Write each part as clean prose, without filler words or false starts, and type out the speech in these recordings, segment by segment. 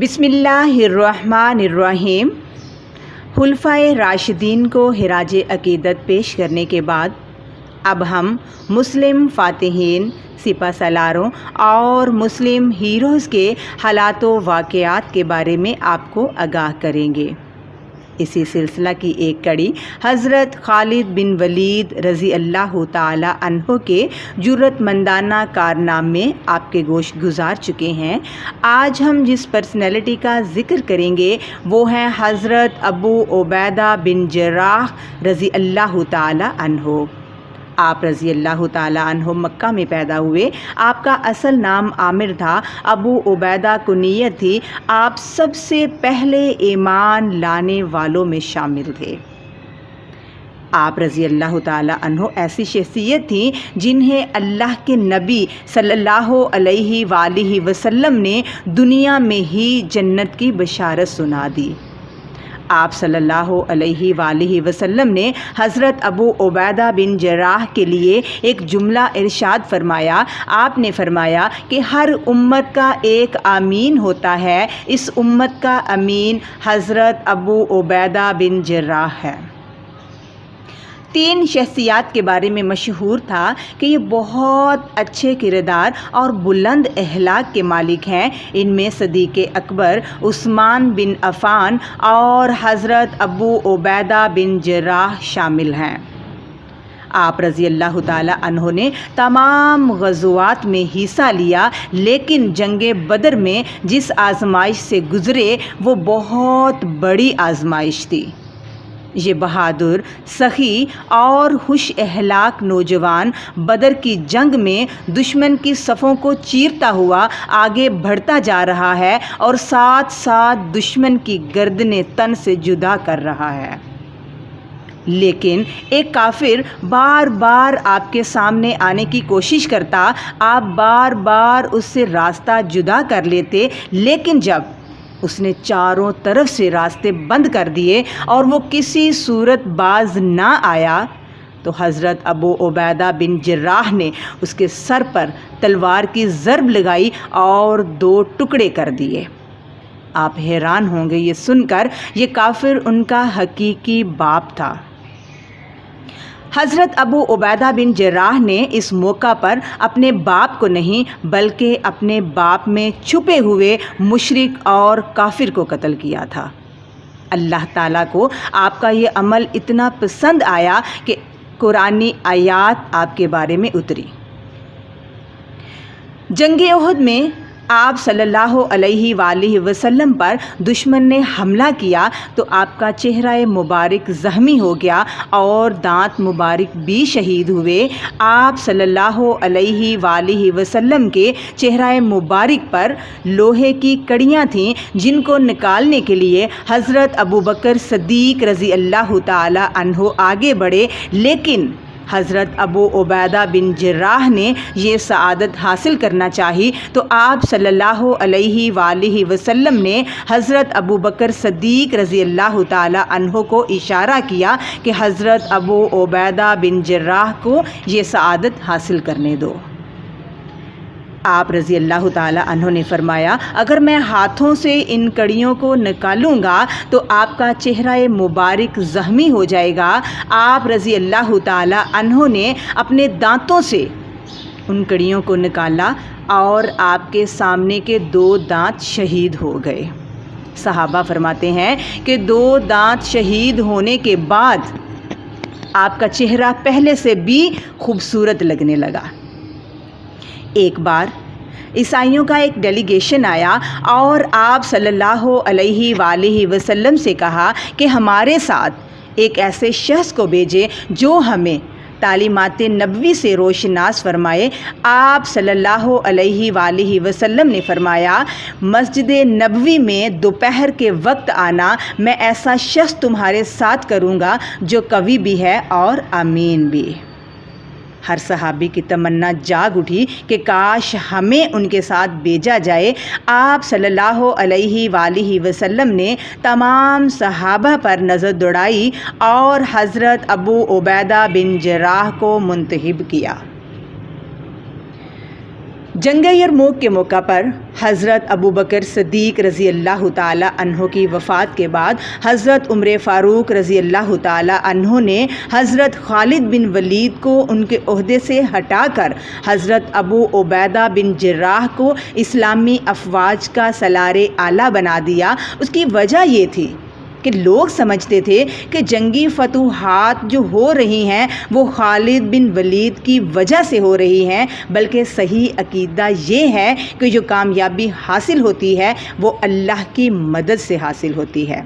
بسم اللہ الرحمن الرحیم۔ خلفائے راشدین کو خراج عقیدت پیش کرنے کے بعد اب ہم مسلم فاتحین، سپہ سالاروں اور مسلم ہیروز کے حالات و واقعات کے بارے میں آپ کو آگاہ کریں گے۔ اسی سلسلہ کی ایک کڑی حضرت خالد بن ولید رضی اللہ تعالی عنہ کے جرأت مندانہ کارنامے آپ کے گوش گزار چکے ہیں۔ آج ہم جس پرسنالٹی کا ذکر کریں گے وہ ہیں حضرت ابو عبیدہ بن جراح رضی اللہ تعالی عنہ۔ آپ رضی اللہ تعالیٰ عنہ مکہ میں پیدا ہوئے۔ آپ کا اصل نام عامر تھا، ابو عبیدہ کنیت تھی۔ آپ سب سے پہلے ایمان لانے والوں میں شامل تھے۔ آپ رضی اللہ تعالیٰ عنہ ایسی شخصیت تھیں جنہیں اللہ کے نبی صلی اللہ علیہ وآلہ وسلم نے دنیا میں ہی جنت کی بشارت سنا دی۔ آپ صلی اللہ علیہ وآلہ وسلم نے حضرت ابو عبیدہ بن جراح کے لیے ایک جملہ ارشاد فرمایا۔ آپ نے فرمایا کہ ہر امت کا ایک امین ہوتا ہے، اس امت کا امین حضرت ابو عبیدہ بن جراح ہے۔ تین شخصیات کے بارے میں مشہور تھا کہ یہ بہت اچھے کردار اور بلند اخلاق کے مالک ہیں۔ ان میں صدیق اکبر، عثمان بن عفان اور حضرت ابو عبیدہ بن جراح شامل ہیں۔ آپ رضی اللہ تعالی عنہ نے تمام غزوات میں حصہ لیا، لیکن جنگ بدر میں جس آزمائش سے گزرے وہ بہت بڑی آزمائش تھی۔ یہ بہادر، سخی اور خوش اخلاق نوجوان بدر کی جنگ میں دشمن کی صفوں کو چیرتا ہوا آگے بڑھتا جا رہا ہے اور ساتھ ساتھ دشمن کی گردنیں تن سے جدا کر رہا ہے، لیکن ایک کافر بار بار آپ کے سامنے آنے کی کوشش کرتا، آپ بار بار اس سے راستہ جدا کر لیتے، لیکن جب اس نے چاروں طرف سے راستے بند کر دیے اور وہ کسی صورت باز نہ آیا تو حضرت ابو عبیدہ بن جراح نے اس کے سر پر تلوار کی ضرب لگائی اور 2 ٹکڑے کر دیے۔ آپ حیران ہوں گے یہ سن کر، یہ کافر ان کا حقیقی باپ تھا۔ حضرت ابو عبیدہ بن جراح نے اس موقع پر اپنے باپ کو نہیں بلکہ اپنے باپ میں چھپے ہوئے مشرک اور کافر کو قتل کیا تھا۔ اللہ تعالیٰ کو آپ کا یہ عمل اتنا پسند آیا کہ قرآنی آیات آپ کے بارے میں اتری۔ جنگ احد میں آپ صلی اللہ علیہ وآلہ وسلم پر دشمن نے حملہ کیا تو آپ کا چہرہ مبارک زخمی ہو گیا اور دانت مبارک بھی شہید ہوئے۔ آپ صلی اللہ علیہ وآلہ وسلم کے چہرہ مبارک پر لوہے کی کڑیاں تھیں جن کو نکالنے کے لیے حضرت ابوبکر صدیق رضی اللہ تعالی عنہ آگے بڑھے، لیکن حضرت ابو عبیدہ بن جراح نے یہ سعادت حاصل کرنا چاہی تو آپ صلی اللہ علیہ وآلہ وسلم نے حضرت ابوبکر صدیق رضی اللہ تعالی عنہ کو اشارہ کیا کہ حضرت ابو عبیدہ بن جراح کو یہ سعادت حاصل کرنے دو۔ آپ رضی اللہ تعالی عنہ نے فرمایا، اگر میں ہاتھوں سے ان کڑیوں کو نکالوں گا تو آپ کا چہرہ مبارک زخمی ہو جائے گا۔ آپ رضی اللہ تعالی عنہ نے اپنے دانتوں سے ان کڑیوں کو نکالا اور آپ کے سامنے کے 2 دانت شہید ہو گئے۔ صحابہ فرماتے ہیں کہ 2 دانت شہید ہونے کے بعد آپ کا چہرہ پہلے سے بھی خوبصورت لگنے لگا۔ ایک بار عیسائیوں کا ایک ڈیلیگیشن آیا اور آپ صلی اللہ علیہ وآلہ وسلم سے کہا کہ ہمارے ساتھ ایک ایسے شخص کو بھیجے جو ہمیں تعلیمات نبوی سے روشناس فرمائے۔ آپ صلی اللہ علیہ وآلہ وسلم نے فرمایا، مسجد نبوی میں دوپہر کے وقت آنا، میں ایسا شخص تمہارے ساتھ کروں گا جو قوی بھی ہے اور امین بھی۔ ہر صحابی کی تمنا جاگ اٹھی کہ کاش ہمیں ان کے ساتھ بھیجا جائے۔ آپ صلی اللہ علیہ وآلہ وسلم نے تمام صحابہ پر نظر دوڑائی اور حضرت ابو عبیدہ بن جراح کو منتخب کیا۔ جنگ یرموک کے موقع پر حضرت ابو بکر صدیق رضی اللہ تعالی عنہ کی وفات کے بعد حضرت عمر فاروق رضی اللہ تعالی عنہ نے حضرت خالد بن ولید کو ان کے عہدے سے ہٹا کر حضرت ابو عبیدہ بن جراح کو اسلامی افواج کا سالار اعلیٰ بنا دیا۔ اس کی وجہ یہ تھی کہ لوگ سمجھتے تھے کہ جنگی فتوحات جو ہو رہی ہیں وہ خالد بن ولید کی وجہ سے ہو رہی ہیں، بلکہ صحیح عقیدہ یہ ہے کہ جو کامیابی حاصل ہوتی ہے وہ اللہ کی مدد سے حاصل ہوتی ہے۔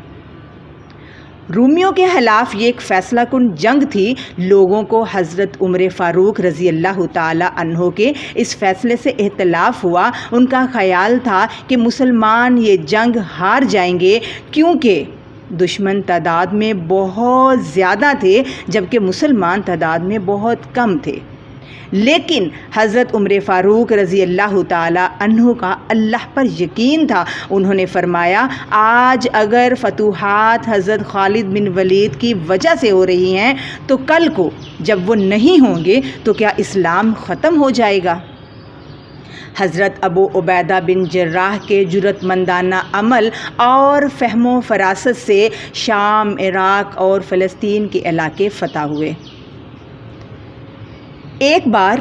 رومیوں کے خلاف یہ ایک فیصلہ کن جنگ تھی۔ لوگوں کو حضرت عمر فاروق رضی اللہ تعالی عنہ کے اس فیصلے سے اختلاف ہوا۔ ان کا خیال تھا کہ مسلمان یہ جنگ ہار جائیں گے، کیونکہ دشمن تعداد میں بہت زیادہ تھے جبکہ مسلمان تعداد میں بہت کم تھے۔ لیکن حضرت عمر فاروق رضی اللہ تعالی عنہ کا اللہ پر یقین تھا۔ انہوں نے فرمایا، آج اگر فتوحات حضرت خالد بن ولید کی وجہ سے ہو رہی ہیں تو کل کو جب وہ نہیں ہوں گے تو کیا اسلام ختم ہو جائے گا؟ حضرت ابو عبیدہ بن جراح کے جرأت مندانہ عمل اور فہم و فراست سے شام، عراق اور فلسطین کے علاقے فتح ہوئے۔ ایک بار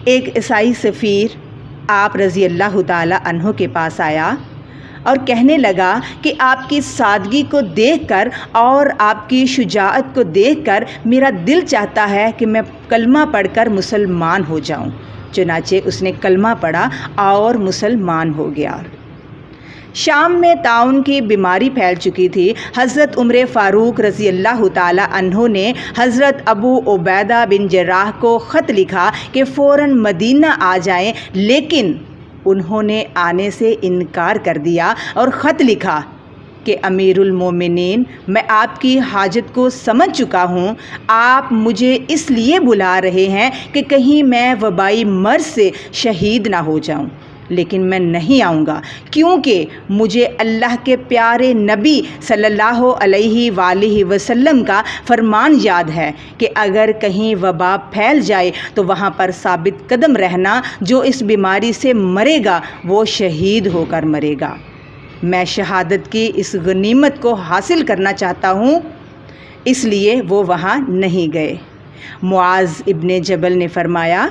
ایک عیسائی سفیر آپ رضی اللہ تعالی عنہ کے پاس آیا اور کہنے لگا کہ آپ کی سادگی کو دیکھ کر اور آپ کی شجاعت کو دیکھ کر میرا دل چاہتا ہے کہ میں کلمہ پڑھ کر مسلمان ہو جاؤں۔ چنانچہ اس نے کلمہ پڑھا اور مسلمان ہو گیا۔ شام میں طاعون کی بیماری پھیل چکی تھی۔ حضرت عمر فاروق رضی اللہ تعالی عنہ نے حضرت ابو عبیدہ بن جراح کو خط لکھا کہ فوراً مدینہ آ جائیں، لیکن انہوں نے آنے سے انکار کر دیا اور خط لکھا کہ امیر المومنین، میں آپ کی حاجت کو سمجھ چکا ہوں۔ آپ مجھے اس لیے بلا رہے ہیں کہ کہیں میں وبائی مرض سے شہید نہ ہو جاؤں، لیکن میں نہیں آؤں گا، کیونکہ مجھے اللہ کے پیارے نبی صلی اللہ علیہ وآلہ وسلم کا فرمان یاد ہے کہ اگر کہیں وبا پھیل جائے تو وہاں پر ثابت قدم رہنا، جو اس بیماری سے مرے گا وہ شہید ہو کر مرے گا۔ میں شہادت کی اس غنیمت کو حاصل کرنا چاہتا ہوں، اس لیے وہ وہاں نہیں گئے۔ معاذ ابن جبل نے فرمایا،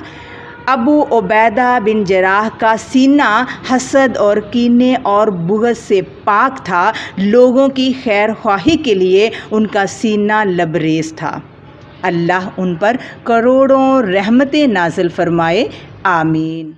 ابو عبیدہ بن جراح کا سینہ حسد اور کینے اور بغض سے پاک تھا۔ لوگوں کی خیر خواہی کے لیے ان کا سینہ لبریز تھا۔ اللہ ان پر کروڑوں رحمتیں نازل فرمائے، آمین۔